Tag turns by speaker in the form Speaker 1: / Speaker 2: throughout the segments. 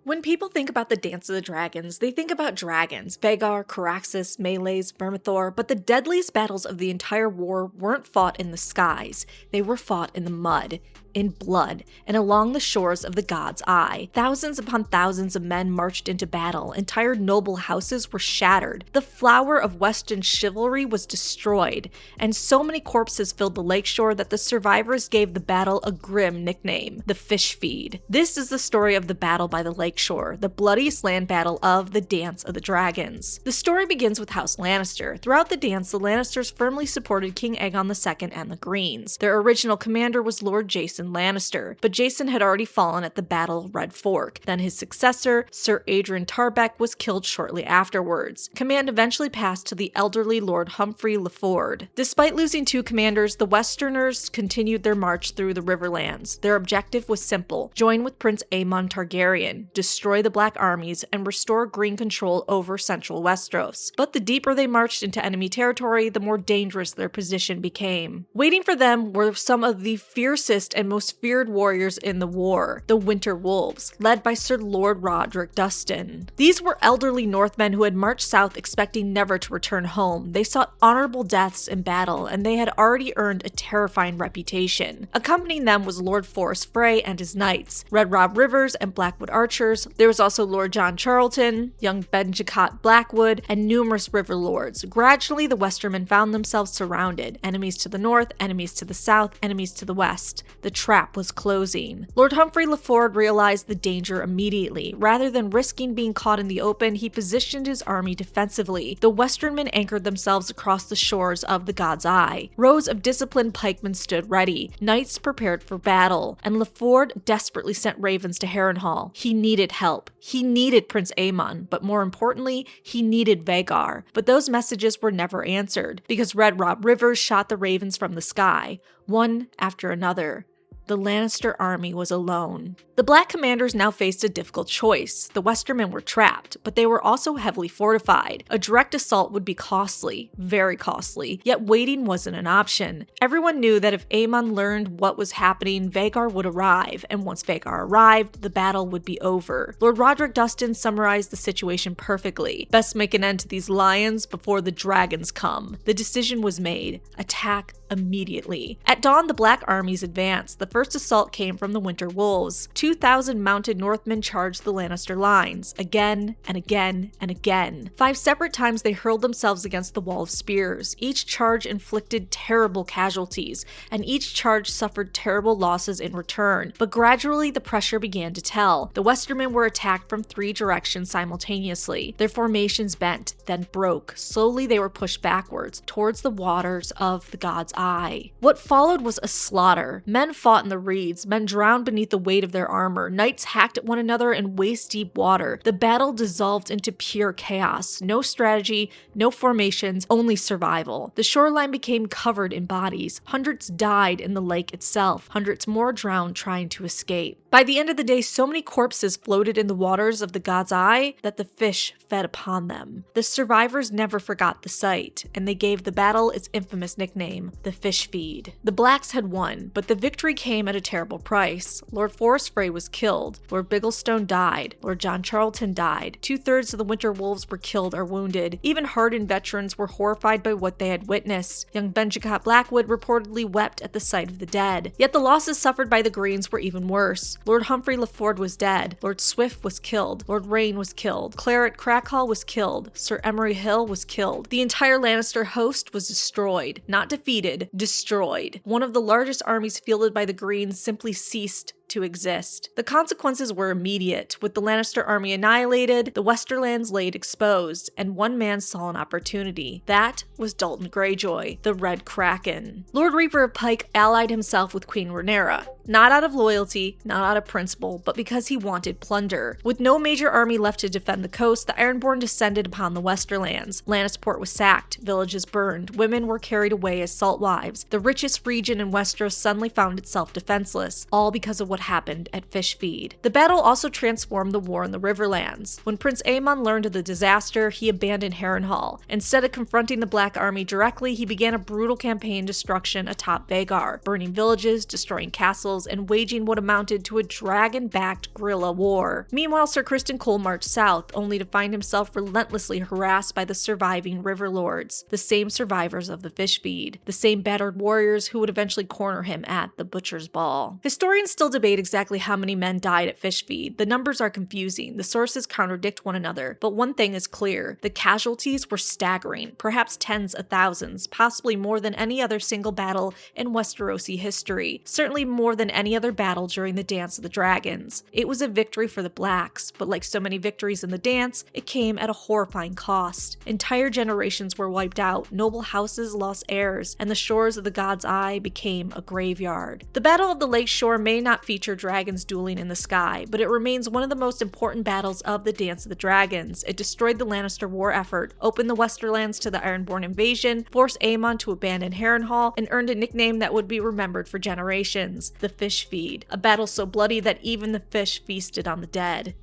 Speaker 1: When people think about the Dance of the Dragons, they think about dragons, Vhagar, Caraxes, melees, Vermithor, but the deadliest battles of the entire war weren't fought in the skies, they were fought in the mud, in blood, and along the shores of the God's Eye. Thousands upon thousands of men marched into battle, entire noble houses were shattered, the flower of Western chivalry was destroyed, and so many corpses filled the lakeshore that the survivors gave the battle a grim nickname, the Fish Feed. This is the story of the battle by the lakeshore, the bloodiest land battle of the Dance of the Dragons. The story begins with House Lannister. Throughout the dance, the Lannisters firmly supported King Aegon II and the Greens. Their original commander was Lord Jason Lannister, but Jason had already fallen at the Battle of Red Fork. Then his successor, Sir Adrian Tarbeck, was killed shortly afterwards. Command eventually passed to the elderly Lord Humphrey Leford. Despite losing 2 commanders, the Westerners continued their march through the Riverlands. Their objective was simple: join with Prince Aemon Targaryen, destroy the Black Armies, and restore green control over central Westeros. But the deeper they marched into enemy territory, the more dangerous their position became. Waiting for them were some of the fiercest and most feared warriors in the war, the Winter Wolves, led by Sir Lord Roderick Dustin. These were elderly Northmen who had marched south expecting never to return home. They sought honorable deaths in battle, and they had already earned a terrifying reputation. Accompanying them was Lord Forrest Frey and his knights, Red Rob Rivers and Blackwood archers. There was also Lord John Charlton, young Benjamin Blackwood, and numerous river lords. Gradually, the Westermen found themselves surrounded, enemies to the north, enemies to the south, enemies to the west. The trap was closing. Lord Humphrey Leford realized the danger immediately. Rather than risking being caught in the open, he positioned his army defensively. The Westernmen anchored themselves across the shores of the God's Eye. Rows of disciplined pikemen stood ready, knights prepared for battle, and Leford desperately sent ravens to Harrenhal. He needed help. He needed Prince Aemon, but more importantly, he needed Vhagar. But those messages were never answered, because Red Rob Rivers shot the ravens from the sky, one after another. The Lannister army was alone. The Black commanders now faced a difficult choice. The Westermen were trapped, but they were also heavily fortified. A direct assault would be costly, very costly, yet waiting wasn't an option. Everyone knew that if Aemon learned what was happening, Vhagar would arrive, and once Vhagar arrived, the battle would be over. Lord Roderick Dustin summarized the situation perfectly. Best make an end to these lions before the dragons come. The decision was made. Attack immediately. At dawn, the Black armies advanced. The first assault came from the Winter Wolves. 2,000 mounted Northmen charged the Lannister lines, again and again and again. 5 separate times they hurled themselves against the wall of spears. Each charge inflicted terrible casualties, and each charge suffered terrible losses in return. But gradually the pressure began to tell. The Westermen were attacked from 3 directions simultaneously. Their formations bent, then broke. Slowly they were pushed backwards, towards the waters of the God's Eye. What followed was a slaughter. Men fought in the reeds, men drowned beneath the weight of their armor, knights hacked at one another in waist-deep water. The battle dissolved into pure chaos. No strategy, no formations, only survival. The shoreline became covered in bodies. Hundreds died in the lake itself. Hundreds more drowned trying to escape. By the end of the day, so many corpses floated in the waters of the God's Eye that the fish fed upon them. The survivors never forgot the sight, and they gave the battle its infamous nickname, the Fish Feed. The Blacks had won, but the victory came at a terrible price. Lord Forrest Frey was killed. Lord Bigglestone died. Lord John Charlton died. 2/3 of the Winter Wolves were killed or wounded. Even hardened veterans were horrified by what they had witnessed. Young Benjamin Blackwood reportedly wept at the sight of the dead. Yet the losses suffered by the Greens were even worse. Lord Humphrey Leford was dead. Lord Swift was killed. Lord Rain was killed. Claret Crackhall was killed. Sir Emery Hill was killed. The entire Lannister host was destroyed. Not defeated, destroyed. One of the largest armies fielded by the Greens simply ceased to exist. The consequences were immediate. With the Lannister army annihilated, the Westerlands laid exposed, and one man saw an opportunity. That was Dalton Greyjoy, the Red Kraken. Lord Reaper of Pike allied himself with Queen Rhaenyra, not out of loyalty, not out of principle, but because he wanted plunder. With no major army left to defend the coast, the Ironborn descended upon the Westerlands. Lannisport was sacked, villages burned, women were carried away as salt wives. The richest region in Westeros suddenly found itself defenseless, all because of what what happened at Fish Feed. The battle also transformed the war in the Riverlands. When Prince Aemon learned of the disaster, he abandoned Harrenhal. Instead of confronting the Black Army directly, he began a brutal campaign destruction atop Vhagar, burning villages, destroying castles, and waging what amounted to a dragon-backed guerrilla war. Meanwhile, Sir Criston Cole marched south, only to find himself relentlessly harassed by the surviving River Lords, the same survivors of the Fish Feed, the same battered warriors who would eventually corner him at the Butcher's Ball. Historians still debate exactly how many men died at Fish Feed. The numbers are confusing, the sources contradict one another, but one thing is clear: the casualties were staggering, perhaps tens of thousands, possibly more than any other single battle in Westerosi history, certainly more than any other battle during the Dance of the Dragons. It was a victory for the Blacks, but like so many victories in the dance, it came at a horrifying cost. Entire generations were wiped out, noble houses lost heirs, and the shores of the God's Eye became a graveyard. The Battle of the Lakeshore may not feature dragons dueling in the sky, but it remains one of the most important battles of the Dance of the Dragons. It destroyed the Lannister war effort, opened the Westerlands to the Ironborn invasion, forced Aemon to abandon Harrenhal, and earned a nickname that would be remembered for generations: the Fish Feed, a battle so bloody that even the fish feasted on the dead.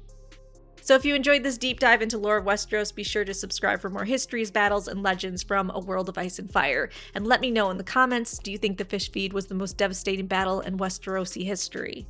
Speaker 1: So if you enjoyed this deep dive into lore of Westeros, be sure to subscribe for more histories, battles, and legends from A World of Ice and Fire. And let me know in the comments, do you think the Fish Feed was the most devastating battle in Westerosi history?